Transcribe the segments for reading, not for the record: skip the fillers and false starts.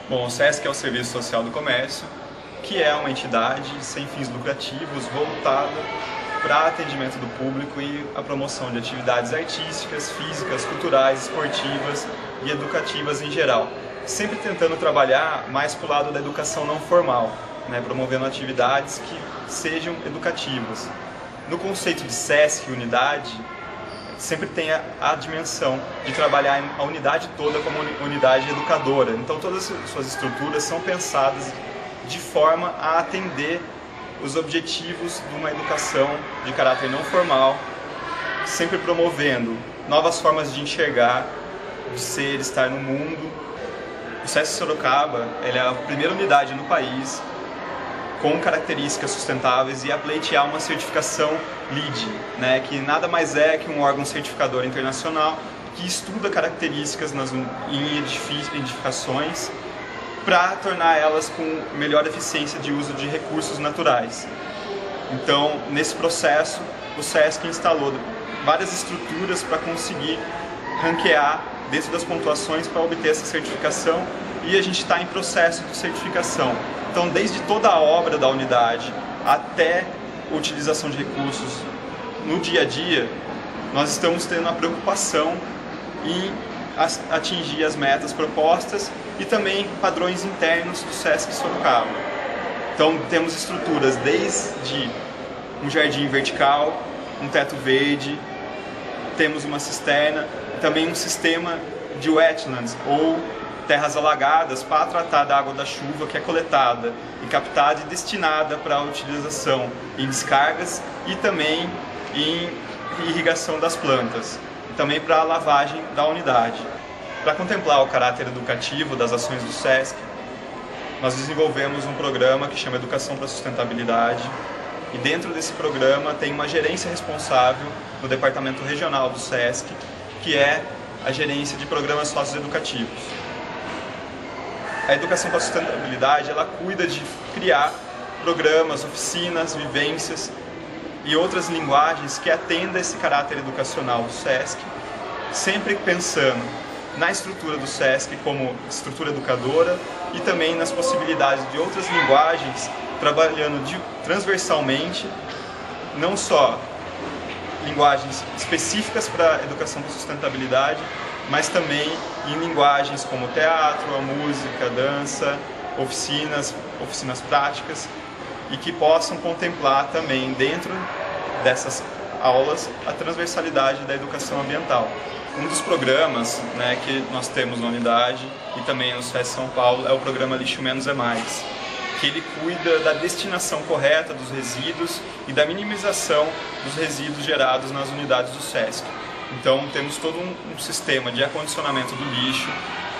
Bom, o SESC é o Serviço Social do Comércio, que é uma entidade sem fins lucrativos voltada para atendimento do público e a promoção de atividades artísticas, físicas, culturais, esportivas e educativas em geral. Sempre tentando trabalhar mais para o lado da educação não formal, promovendo atividades que sejam educativas. No conceito de SESC, unidade, sempre tem a dimensão de trabalhar a unidade toda como unidade educadora. Então todas as suas estruturas são pensadas de forma a atender os objetivos de uma educação de caráter não formal, sempre promovendo novas formas de enxergar, de ser, estar no mundo. O SESC Sorocaba ele é a primeira unidade no país com características sustentáveis e a pleitear uma certificação LEED, que nada mais é que um órgão certificador internacional que estuda características em edificações para tornar elas com melhor eficiência de uso de recursos naturais. Então, nesse processo, o SESC instalou várias estruturas para conseguir ranquear dentro das pontuações para obter essa certificação, e a gente está em processo de certificação. Então, desde toda a obra da unidade até a utilização de recursos no dia a dia, nós estamos tendo a preocupação em atingir as metas propostas e também padrões internos do SESC Sorocaba. Então, temos estruturas desde um jardim vertical, um teto verde, temos uma cisterna, também um sistema de wetlands, ou terras alagadas, para tratar da água da chuva que é coletada e captada e destinada para a utilização em descargas e também em irrigação das plantas, e também para a lavagem da unidade. Para contemplar o caráter educativo das ações do SESC, nós desenvolvemos um programa que chama Educação para a Sustentabilidade, e dentro desse programa tem uma gerência responsável no departamento regional do SESC, que é a gerência de programas socioeducativos. A Educação para a Sustentabilidade ela cuida de criar programas, oficinas, vivências e outras linguagens que atendam esse caráter educacional do SESC, sempre pensando na estrutura do SESC como estrutura educadora e também nas possibilidades de outras linguagens, trabalhando transversalmente, não só linguagens específicas para a educação para a sustentabilidade, mas também em linguagens como teatro, a música, a dança, oficinas práticas, e que possam contemplar também dentro dessas aulas a transversalidade da educação ambiental. Um dos programas que nós temos na unidade e também no SESC São Paulo é o programa Lixo Menos é Mais, que ele cuida da destinação correta dos resíduos e da minimização dos resíduos gerados nas unidades do SESC. Então temos todo um sistema de acondicionamento do lixo,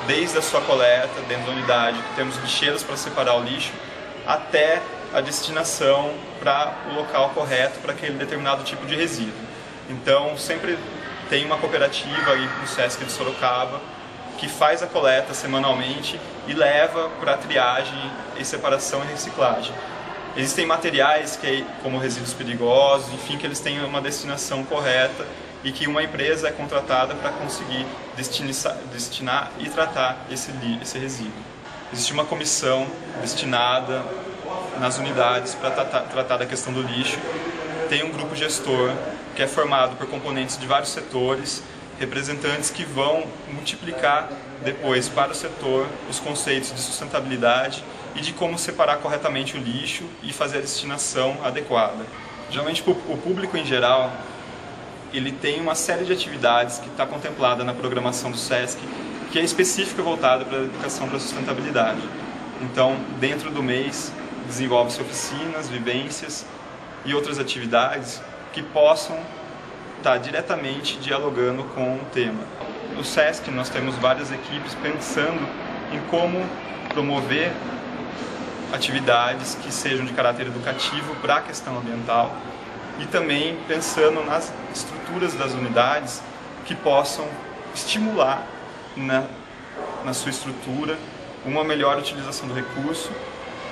desde a sua coleta dentro da unidade, temos lixeiras para separar o lixo, até a destinação para o local correto para aquele determinado tipo de resíduo. Então sempre tem uma cooperativa aí no SESC de Sorocaba que faz a coleta semanalmente e leva para a triagem e separação e reciclagem. Existem materiais como resíduos perigosos, enfim, que eles têm uma destinação correta e que uma empresa é contratada para conseguir destinar e tratar esse resíduo. Existe uma comissão destinada nas unidades para tratar da questão do lixo. Tem um grupo gestor que é formado por componentes de vários setores, representantes que vão multiplicar depois para o setor os conceitos de sustentabilidade e de como separar corretamente o lixo e fazer a destinação adequada. Geralmente o público em geral ele tem uma série de atividades que está contemplada na programação do SESC, que é específica voltada para a educação para a sustentabilidade. Então, dentro do mês, desenvolve-se oficinas, vivências e outras atividades que possam estar diretamente dialogando com o tema. No SESC nós temos várias equipes pensando em como promover atividades que sejam de caráter educativo para a questão ambiental e também pensando nas estruturas das unidades que possam estimular na sua estrutura uma melhor utilização do recurso.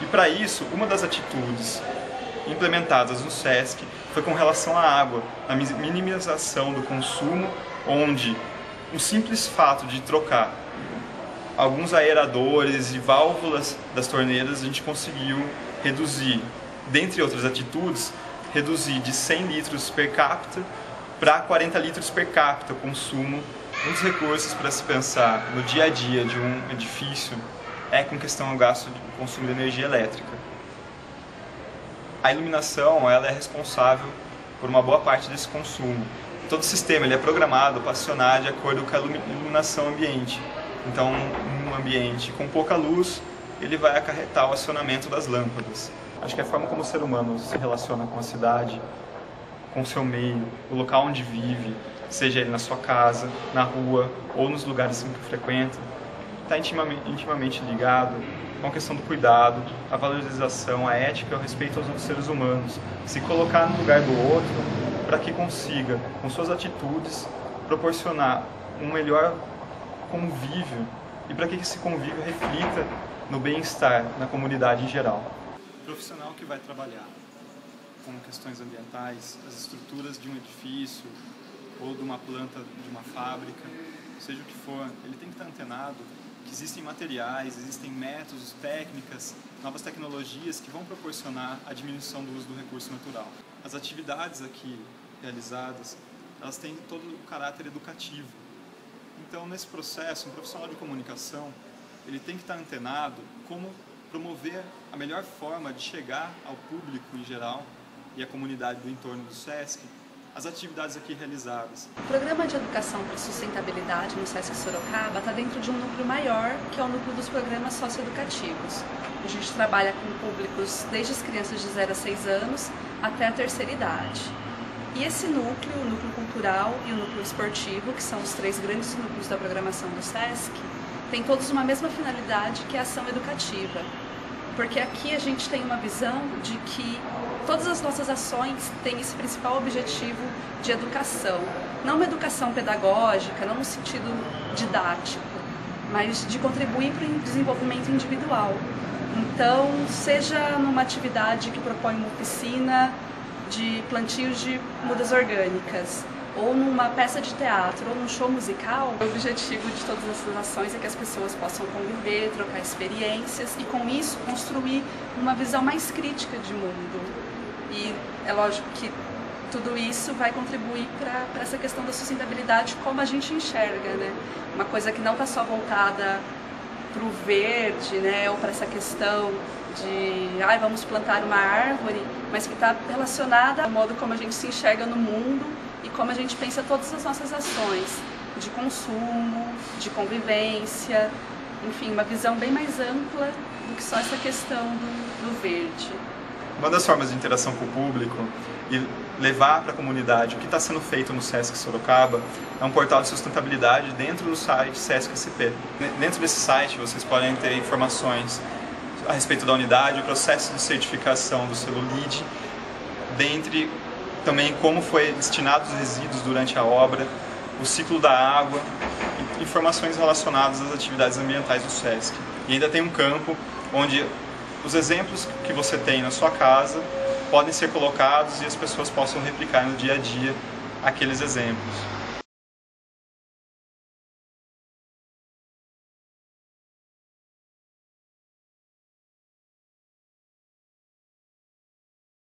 E para isso, uma das atitudes implementadas no SESC foi com relação à água, na minimização do consumo, onde o simples fato de trocar alguns aeradores e válvulas das torneiras a gente conseguiu reduzir, dentre outras atitudes, reduzir de 100 litros per capita para 40 litros per capita o consumo. Um dos recursos para se pensar no dia a dia de um edifício é com questão ao gasto de consumo de energia elétrica. A iluminação ela é responsável por uma boa parte desse consumo. Todo o sistema ele é programado para acionar de acordo com a iluminação ambiente. Então, num ambiente com pouca luz, ele vai acarretar o acionamento das lâmpadas. Acho que a forma como o ser humano se relaciona com a cidade, com o seu meio, o local onde vive, seja ele na sua casa, na rua ou nos lugares que frequenta, está intimamente ligado com a questão do cuidado, a valorização, a ética, o respeito aos outros seres humanos, se colocar no lugar do outro para que consiga, com suas atitudes, proporcionar um melhor convívio e para que esse convívio reflita no bem-estar na comunidade em geral. O profissional que vai trabalhar com questões ambientais, as estruturas de um edifício ou de uma planta de uma fábrica, seja o que for, ele tem que estar antenado que existem materiais, existem métodos, técnicas, novas tecnologias que vão proporcionar a diminuição do uso do recurso natural. As atividades aqui realizadas, elas têm todo o caráter educativo. Então, nesse processo, um profissional de comunicação, ele tem que estar antenado como promover a melhor forma de chegar ao público em geral e à comunidade do entorno do SESC, as atividades aqui realizadas. O Programa de Educação para a Sustentabilidade no SESC Sorocaba está dentro de um núcleo maior, que é o núcleo dos programas socioeducativos. A gente trabalha com públicos desde as crianças de 0 a 6 anos até a terceira idade. E esse núcleo, o núcleo cultural e o núcleo esportivo, que são os 3 grandes núcleos da programação do SESC, têm todos uma mesma finalidade, que é a ação educativa. Porque aqui a gente tem uma visão de que todas as nossas ações têm esse principal objetivo de educação. Não uma educação pedagógica, não no sentido didático, mas de contribuir para o desenvolvimento individual. Então, seja numa atividade que propõe uma oficina de plantios de mudas orgânicas, ou numa peça de teatro, ou num show musical, o objetivo de todas essas ações é que as pessoas possam conviver, trocar experiências e, com isso, construir uma visão mais crítica de mundo. E é lógico que tudo isso vai contribuir para essa questão da sustentabilidade, como a gente enxerga, né? Uma coisa que não está só voltada para o verde, né? Ou para essa questão de vamos plantar uma árvore, mas que está relacionada ao modo como a gente se enxerga no mundo e como a gente pensa todas as nossas ações de consumo, de convivência, enfim, uma visão bem mais ampla do que só essa questão do verde. Uma das formas de interação com o público e levar para a comunidade o que está sendo feito no SESC Sorocaba é um portal de sustentabilidade dentro do site SESC-SP. Dentro desse site vocês podem ter informações a respeito da unidade, o processo de certificação do selo LEED, dentre também como foi destinados os resíduos durante a obra, o ciclo da água, informações relacionadas às atividades ambientais do SESC. E ainda tem um campo onde os exemplos que você tem na sua casa podem ser colocados e as pessoas possam replicar no dia a dia aqueles exemplos.